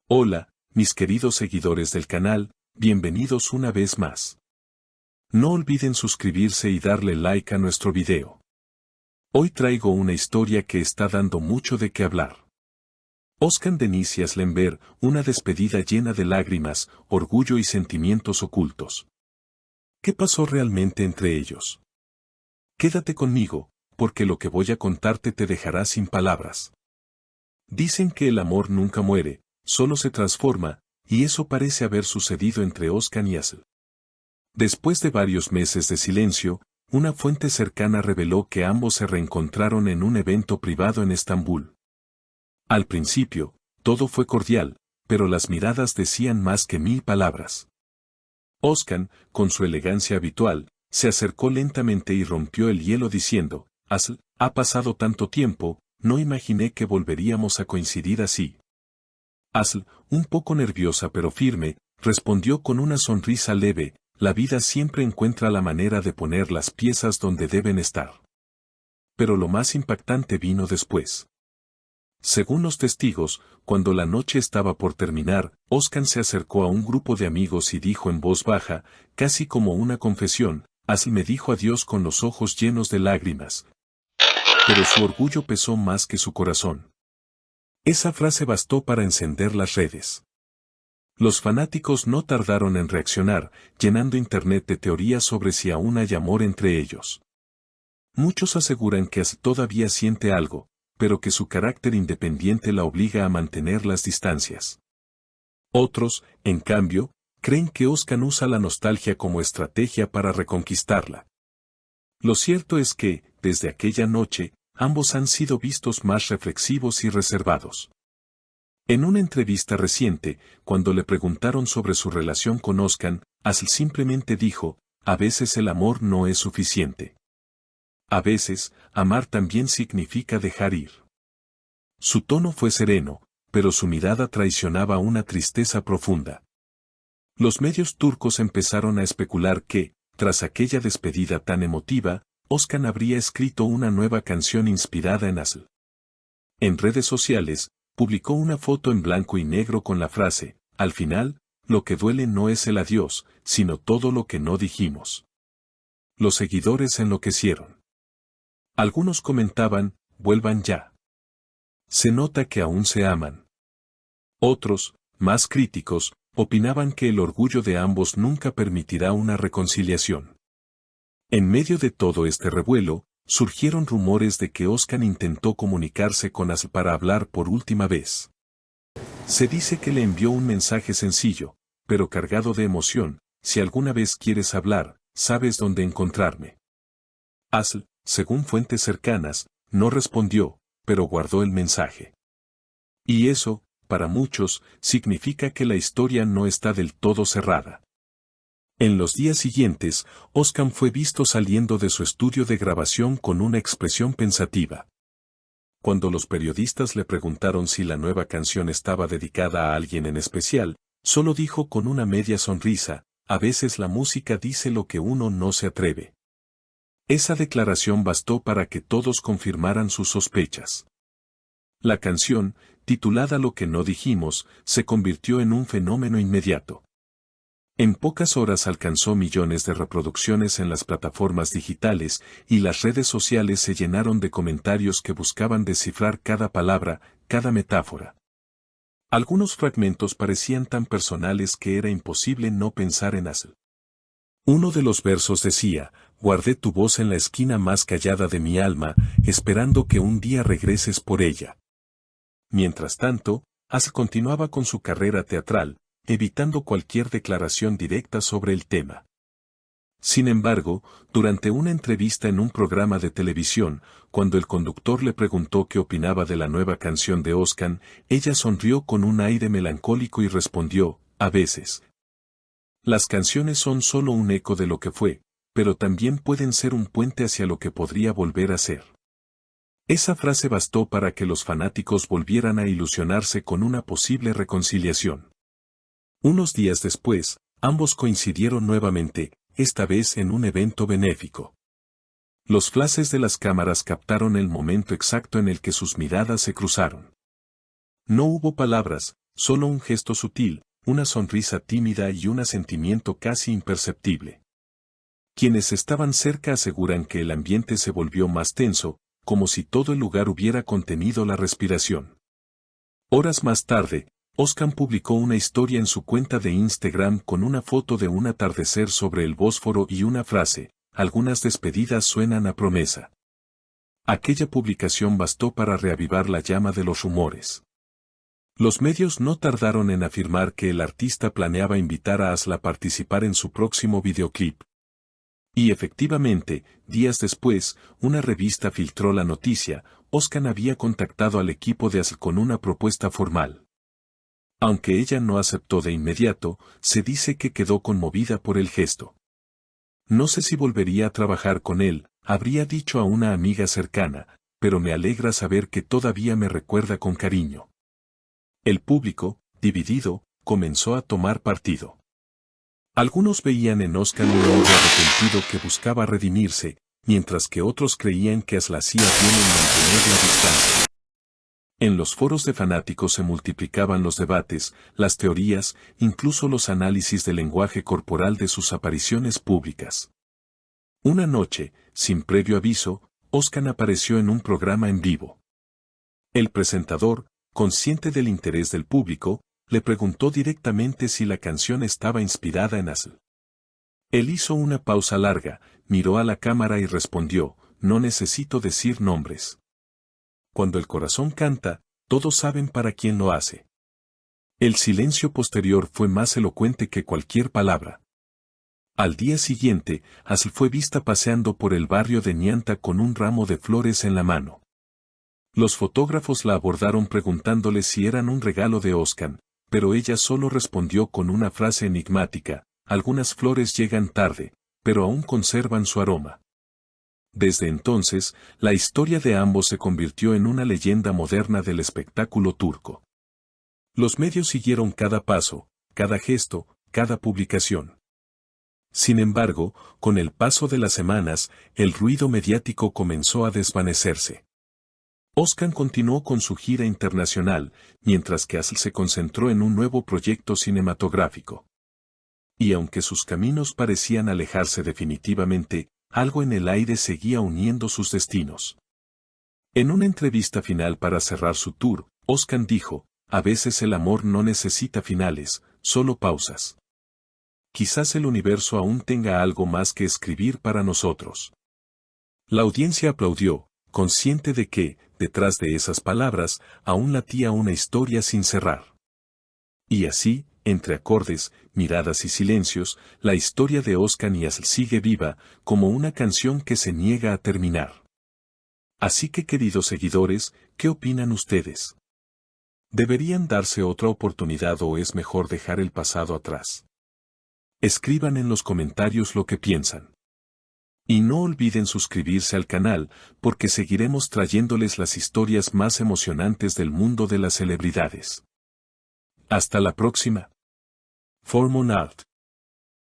Hola, mis queridos seguidores del canal, bienvenidos una vez más. No olviden suscribirse y darle like a nuestro video. Hoy traigo una historia que está dando mucho de qué hablar. Oscar Denise y Aslemberg, una despedida llena de lágrimas, orgullo y sentimientos ocultos. ¿Qué pasó realmente entre ellos? Quédate conmigo, porque lo que voy a contarte te dejará sin palabras. Dicen que el amor nunca muere, solo se transforma, y eso parece haber sucedido entre Oscar y Asl. Después de varios meses de silencio, una fuente cercana reveló que ambos se reencontraron en un evento privado en Estambul. Al principio, todo fue cordial, pero las miradas decían más que 1000 palabras. Oscar, con su elegancia habitual, se acercó lentamente y rompió el hielo diciendo, Asl, ha pasado tanto tiempo, no imaginé que volveríamos a coincidir así. Asl, un poco nerviosa pero firme, respondió con una sonrisa leve, la vida siempre encuentra la manera de poner las piezas donde deben estar. Pero lo más impactante vino después. Según los testigos, cuando la noche estaba por terminar, Oscar se acercó a un grupo de amigos y dijo en voz baja, casi como una confesión, Asl me dijo adiós con los ojos llenos de lágrimas. Pero su orgullo pesó más que su corazón. Esa frase bastó para encender las redes. Los fanáticos no tardaron en reaccionar, llenando internet de teorías sobre si aún hay amor entre ellos. Muchos aseguran que Asl todavía siente algo, pero que su carácter independiente la obliga a mantener las distancias. Otros, en cambio, creen que Oscar usa la nostalgia como estrategia para reconquistarla. Lo cierto es que, desde aquella noche, ambos han sido vistos más reflexivos y reservados. En una entrevista reciente, cuando le preguntaron sobre su relación con Oscar, Asl simplemente dijo, a veces el amor no es suficiente. A veces, amar también significa dejar ir. Su tono fue sereno, pero su mirada traicionaba una tristeza profunda. Los medios turcos empezaron a especular que, tras aquella despedida tan emotiva, Oscar habría escrito una nueva canción inspirada en Asl. En redes sociales, publicó una foto en blanco y negro con la frase, al final, lo que duele no es el adiós, sino todo lo que no dijimos. Los seguidores enloquecieron. Algunos comentaban, vuelvan ya. Se nota que aún se aman. Otros, más críticos, opinaban que el orgullo de ambos nunca permitirá una reconciliación. En medio de todo este revuelo, surgieron rumores de que Oscar intentó comunicarse con Asl para hablar por última vez. Se dice que le envió un mensaje sencillo, pero cargado de emoción, si alguna vez quieres hablar, sabes dónde encontrarme. Asl, según fuentes cercanas, no respondió, pero guardó el mensaje. Y eso, para muchos, significa que la historia no está del todo cerrada. En los días siguientes, Oscar fue visto saliendo de su estudio de grabación con una expresión pensativa. Cuando los periodistas le preguntaron si la nueva canción estaba dedicada a alguien en especial, solo dijo con una media sonrisa, a veces la música dice lo que uno no se atreve. Esa declaración bastó para que todos confirmaran sus sospechas. La canción, titulada Lo que no dijimos, se convirtió en un fenómeno inmediato. En pocas horas alcanzó millones de reproducciones en las plataformas digitales y las redes sociales se llenaron de comentarios que buscaban descifrar cada palabra, cada metáfora. Algunos fragmentos parecían tan personales que era imposible no pensar en Asl. Uno de los versos decía, guardé tu voz en la esquina más callada de mi alma, esperando que un día regreses por ella. Mientras tanto, Asl continuaba con su carrera teatral, evitando cualquier declaración directa sobre el tema. Sin embargo, durante una entrevista en un programa de televisión, cuando el conductor le preguntó qué opinaba de la nueva canción de Oscar, ella sonrió con un aire melancólico y respondió, a veces. Las canciones son solo un eco de lo que fue, pero también pueden ser un puente hacia lo que podría volver a ser. Esa frase bastó para que los fanáticos volvieran a ilusionarse con una posible reconciliación. Unos días después, ambos coincidieron nuevamente, esta vez en un evento benéfico. Los flashes de las cámaras captaron el momento exacto en el que sus miradas se cruzaron. No hubo palabras, solo un gesto sutil, una sonrisa tímida y un asentimiento casi imperceptible. Quienes estaban cerca aseguran que el ambiente se volvió más tenso, como si todo el lugar hubiera contenido la respiración. Horas más tarde, Özkan publicó una historia en su cuenta de Instagram con una foto de un atardecer sobre el Bósforo y una frase: algunas despedidas suenan a promesa. Aquella publicación bastó para reavivar la llama de los rumores. Los medios no tardaron en afirmar que el artista planeaba invitar a Aslı a participar en su próximo videoclip. Y efectivamente, días después, una revista filtró la noticia: Özkan había contactado al equipo de Aslı con una propuesta formal. Aunque ella no aceptó de inmediato, se dice que quedó conmovida por el gesto. No sé si volvería a trabajar con él, habría dicho a una amiga cercana, pero me alegra saber que todavía me recuerda con cariño. El público, dividido, comenzó a tomar partido. Algunos veían en Özkan un hombre arrepentido que buscaba redimirse, mientras que otros creían que Aslı hacía bien en mantener la distancia. En los foros de fanáticos se multiplicaban los debates, las teorías, incluso los análisis del lenguaje corporal de sus apariciones públicas. Una noche, sin previo aviso, Özkan apareció en un programa en vivo. El presentador, consciente del interés del público, le preguntó directamente si la canción estaba inspirada en Aslı. Él hizo una pausa larga, miró a la cámara y respondió: no necesito decir nombres. Cuando el corazón canta, todos saben para quién lo hace. El silencio posterior fue más elocuente que cualquier palabra. Al día siguiente, Aslı fue vista paseando por el barrio de Nianta con un ramo de flores en la mano. Los fotógrafos la abordaron preguntándole si eran un regalo de Özkan, pero ella solo respondió con una frase enigmática: algunas flores llegan tarde, pero aún conservan su aroma. Desde entonces, la historia de ambos se convirtió en una leyenda moderna del espectáculo turco. Los medios siguieron cada paso, cada gesto, cada publicación. Sin embargo, con el paso de las semanas, el ruido mediático comenzó a desvanecerse. Özkan continuó con su gira internacional, mientras que Aslı se concentró en un nuevo proyecto cinematográfico. Y aunque sus caminos parecían alejarse definitivamente, algo en el aire seguía uniendo sus destinos. En una entrevista final para cerrar su tour, Özkan dijo: a veces el amor no necesita finales, solo pausas. Quizás el universo aún tenga algo más que escribir para nosotros. La audiencia aplaudió, consciente de que, detrás de esas palabras, aún latía una historia sin cerrar. Y así, entre acordes, miradas y silencios, la historia de Özkan y Aslı sigue viva, como una canción que se niega a terminar. Así que, queridos seguidores, ¿qué opinan ustedes? ¿Deberían darse otra oportunidad o es mejor dejar el pasado atrás? Escriban en los comentarios lo que piensan. Y no olviden suscribirse al canal, porque seguiremos trayéndoles las historias más emocionantes del mundo de las celebridades. Hasta la próxima. Formon Art.